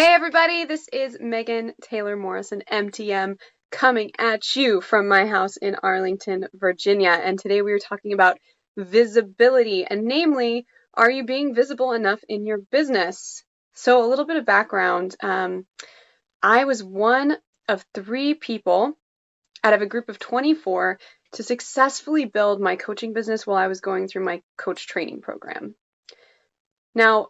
Hey everybody, this is Megan Taylor Morrison, MTM, coming at you from my house in Arlington, Virginia. And today we are talking about visibility, and namely, are you being visible enough in your business? So a little bit of background. I was one of 3 people out of a group of 24 to successfully build my coaching business while I was going through my coach training program. Now,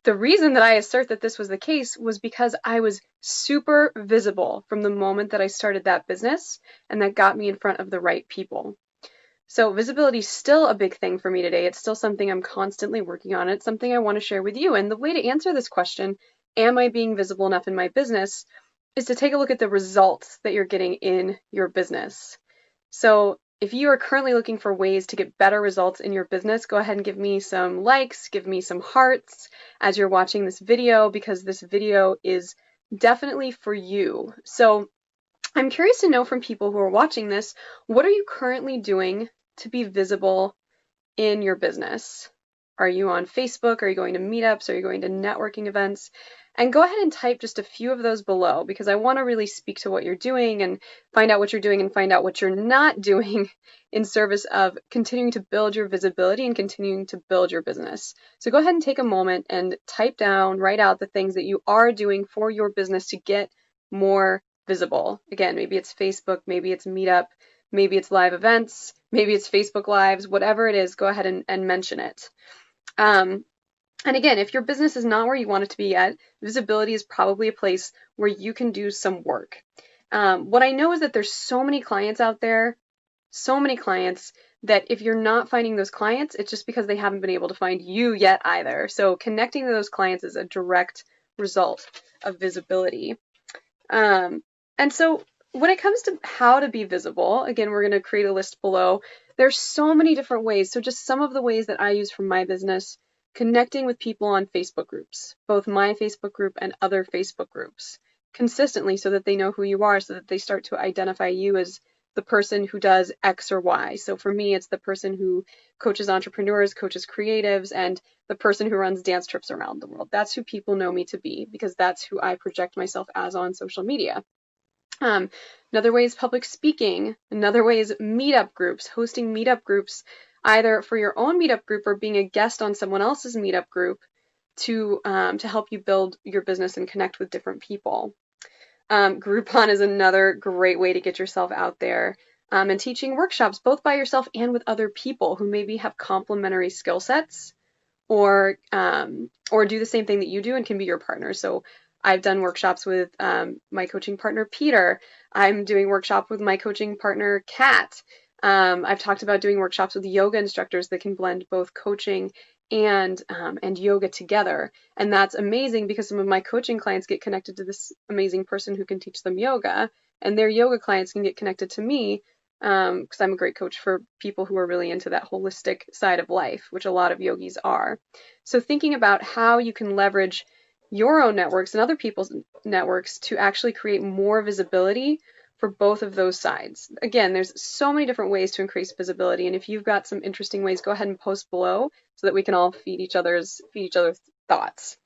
the reason that I assert that this was the case was because I was super visible from the moment that I started that business, and that got me in front of the right people. So visibility is still a big thing for me today. It's still something I'm constantly working on. It's something I want to share with you. And the way to answer this question, am I being visible enough in my business, is to take a look at the results that you're getting in your business. So if you are currently looking for ways to get better results in your business, go ahead and give me some likes, give me some hearts as you're watching this video, because this video is definitely for you. So I'm curious to know from people who are watching this, what are you currently doing to be visible in your business? Are you on Facebook? Are you going to meetups? Are you going to networking events? And go ahead and type just a few of those below, because I want to really speak to what you're doing and find out what you're doing and find out what you're not doing in service of continuing to build your visibility and continuing to build your business. So go ahead and take a moment and type down, write out the things that you are doing for your business to get more visible. Again, maybe it's Facebook, maybe it's Meetup, maybe it's live events, maybe it's Facebook Lives, whatever it is, go ahead and mention it. And again, if your business is not where you want it to be yet, visibility is probably a place where you can do some work. What I know is that there's so many clients out there, so many clients, that if you're not finding those clients, it's just because they haven't been able to find you yet either. So connecting to those clients is a direct result of visibility. And so when it comes to how to be visible, again, we're going to create a list below. There's so many different ways. So just some of the ways that I use for my business: connecting with people on Facebook groups, both my Facebook group and other Facebook groups, consistently, so that they know who you are, so that they start to identify you as the person who does X or Y. So for me, it's the person who coaches entrepreneurs, coaches creatives, and the person who runs dance trips around the world. That's who people know me to be, because that's who I project myself as on social media. Another way is public speaking. Another way is meetup groups, hosting meetup groups, either for your own meetup group or being a guest on someone else's meetup group to help you build your business and connect with different people. Groupon is another great way to get yourself out there, and teaching workshops both by yourself and with other people who maybe have complementary skill sets, or do the same thing that you do and can be your partner. So I've done workshops with my coaching partner, Peter. I'm doing workshop with my coaching partner, Kat. I've talked about doing workshops with yoga instructors that can blend both coaching and yoga together. And that's amazing, because some of my coaching clients get connected to this amazing person who can teach them yoga, and their yoga clients can get connected to me, because I'm a great coach for people who are really into that holistic side of life, which a lot of yogis are. So thinking about how you can leverage your own networks and other people's networks to actually create more visibility for both of those sides. Again, there's so many different ways to increase visibility, and if you've got some interesting ways, go ahead and post below so that we can all feed each other's thoughts.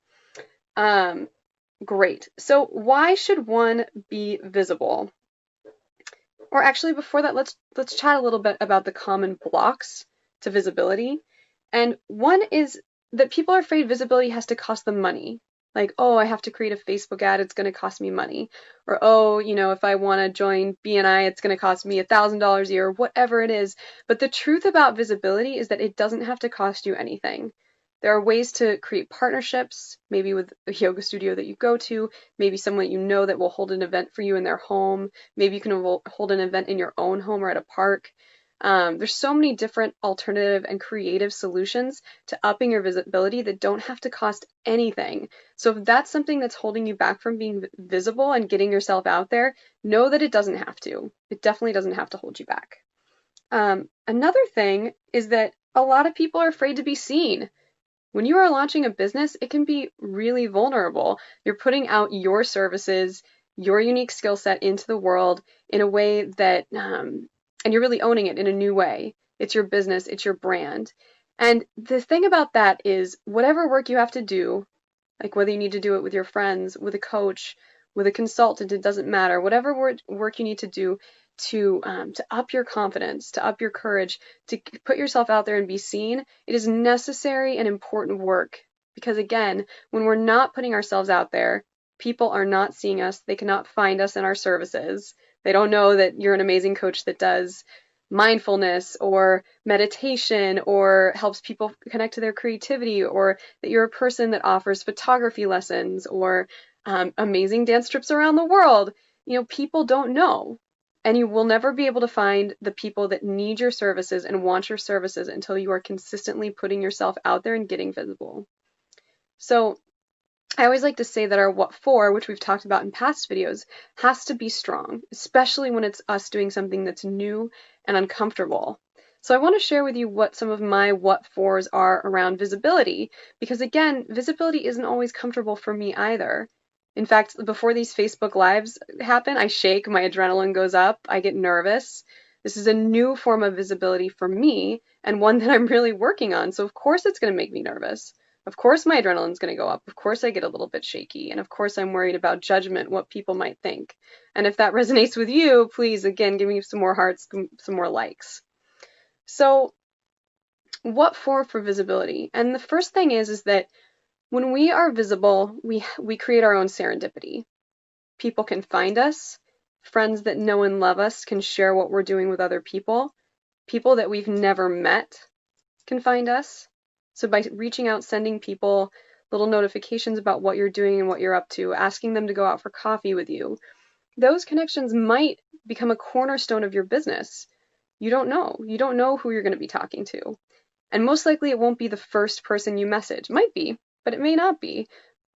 Great. So why should one be visible? Or actually, before that, let's chat a little bit about the common blocks to visibility. And one is that people are afraid visibility has to cost them money. Like, oh, I have to create a Facebook ad, it's going to cost me money. Or, oh, if I want to join BNI, it's going to cost me $1,000 a year, whatever it is. But the truth about visibility is that it doesn't have to cost you anything. There are ways to create partnerships, maybe with a yoga studio that you go to, maybe someone that will hold an event for you in their home. Maybe you can hold an event in your own home or at a park. There's so many different alternative and creative solutions to upping your visibility that don't have to cost anything. So if that's something that's holding you back from being visible and getting yourself out there, know that it doesn't have to. It definitely doesn't have to hold you back. Another thing is that a lot of people are afraid to be seen. When you are launching a business, it can be really vulnerable. You're putting out your services, your unique skill set into the world in a way that, and you're really owning it in a new way. It's your business, it's your brand. And the thing about that is, whatever work you have to do, Like whether you need to do it with your friends, with a coach, with a consultant, it doesn't matter. Whatever work you need to do to up your confidence, to up your courage, to put yourself out there and be seen, it is necessary and important work. Because again, when we're not putting ourselves out there, people are not seeing us. They cannot find us in our services. They don't know that you're an amazing coach that does mindfulness or meditation or helps people connect to their creativity, or that you're a person that offers photography lessons or amazing dance trips around the world. You know, people don't know. And you will never be able to find the people that need your services and want your services until you are consistently putting yourself out there and getting visible. So I always like to say that our what for, which we've talked about in past videos, has to be strong, especially when it's us doing something that's new and uncomfortable. So I want to share with you what some of my what fors are around visibility, because again, visibility isn't always comfortable for me either. In fact, before these Facebook Lives happen, I shake, my adrenaline goes up, I get nervous. This is a new form of visibility for me and one that I'm really working on. So of course it's going to make me nervous. Of course my adrenaline's going to go up. Of course I get a little bit shaky. And of course I'm worried about judgment, what people might think. And if that resonates with you, please, again, give me some more hearts, some more likes. So what for visibility? And the first thing is that when we are visible, we create our own serendipity. People can find us. Friends that know and love us can share what we're doing with other people. People that we've never met can find us. So by reaching out, sending people little notifications about what you're doing and what you're up to, asking them to go out for coffee with you, those connections might become a cornerstone of your business. You don't know. You don't know who you're going to be talking to. And most likely it won't be the first person you message. Might be, but it may not be.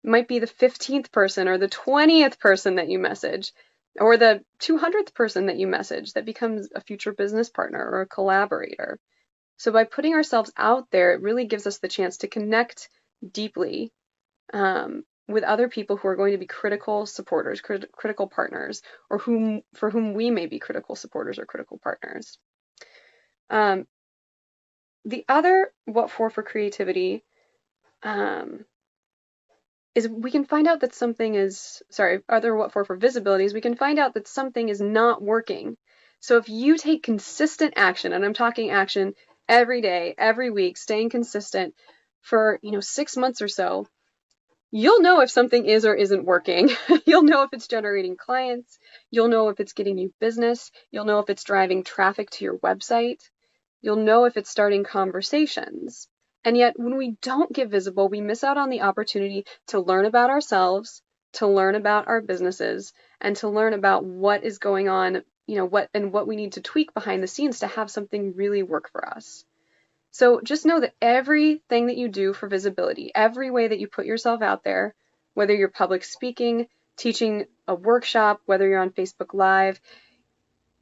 It might be the 15th person or the 20th person that you message, or the 200th person that you message that becomes a future business partner or a collaborator. So by putting ourselves out there, it really gives us the chance to connect deeply with other people who are going to be critical supporters, critical partners, or for whom we may be critical supporters or critical partners. The other what for creativity is we can find out that something is, other what for visibility is we can find out that something is not working. So if you take consistent action, and I'm talking action every day, every week, staying consistent for 6 months or so, you'll know if something is or isn't working. You'll know if it's generating clients. You'll know if it's getting you business. You'll know if it's driving traffic to your website. You'll know if it's starting conversations. And yet when we don't get visible, we miss out on the opportunity to learn about ourselves, to learn about our businesses, and to learn about what is going on, what we need to tweak behind the scenes to have something really work for us. So just know that everything that you do for visibility, every way that you put yourself out there, whether you're public speaking, teaching a workshop, whether you're on Facebook Live,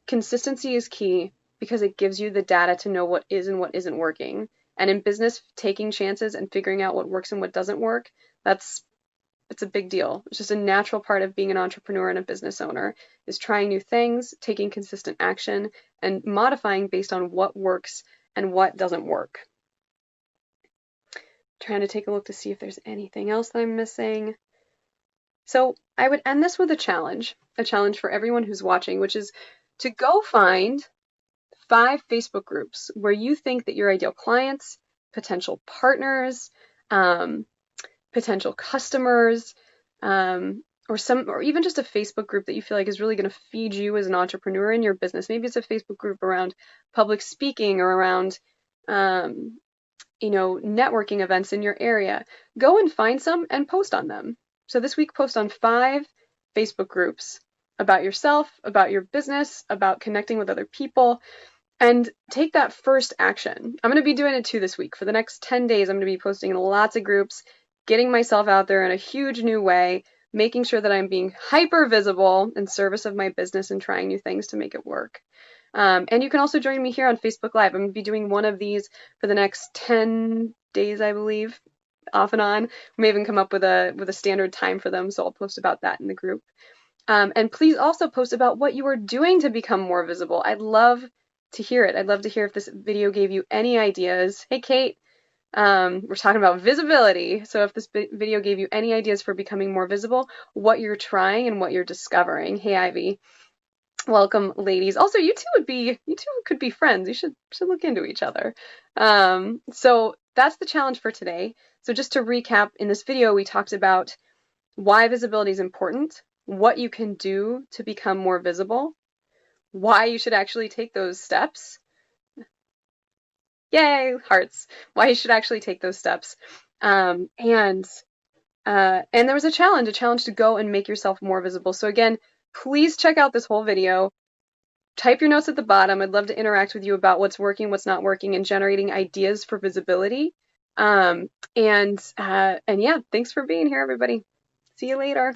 consistency is key because it gives you the data to know what is and what isn't working. And in business, taking chances and figuring out what works and what doesn't work, it's a big deal. It's just a natural part of being an entrepreneur and a business owner is trying new things, taking consistent action, and modifying based on what works and what doesn't work. Trying to take a look to see if there's anything else that I'm missing. So I would end this with a challenge for everyone who's watching, which is to go find 5 Facebook groups where you think that your ideal clients, potential partners, potential customers, or even just a Facebook group that you feel like is really going to feed you as an entrepreneur in your business. Maybe it's a Facebook group around public speaking or around networking events in your area. Go and find some and post on them. So this week, post on 5 Facebook groups about yourself, about your business, about connecting with other people, and take that first action. I'm going to be doing it too this week. For the next 10 days, I'm going to be posting in lots of groups, getting myself out there in a huge new way, making sure that I'm being hyper visible in service of my business and trying new things to make it work. And you can also join me here on Facebook Live. I'm going to be doing one of these for the next 10 days, I believe, off and on. We may even come up with a standard time for them, so I'll post about that in the group. And please also post about what you are doing to become more visible. I'd love to hear it. I'd love to hear if this video gave you any ideas. Hey, Kate. We're talking about visibility. So if this video gave you any ideas for becoming more visible, what you're trying and what you're discovering. Hey, Ivy. Welcome, ladies. Also, you two could be friends. You should look into each other. So that's the challenge for today. So just to recap, in this video, we talked about why visibility is important, what you can do to become more visible, why you should actually take those steps. Yay, hearts. Why you should actually take those steps. And there was a challenge to go and make yourself more visible. So again, please check out this whole video. Type your notes at the bottom. I'd love to interact with you about what's working, what's not working, and generating ideas for visibility. And yeah, thanks for being here, everybody. See you later.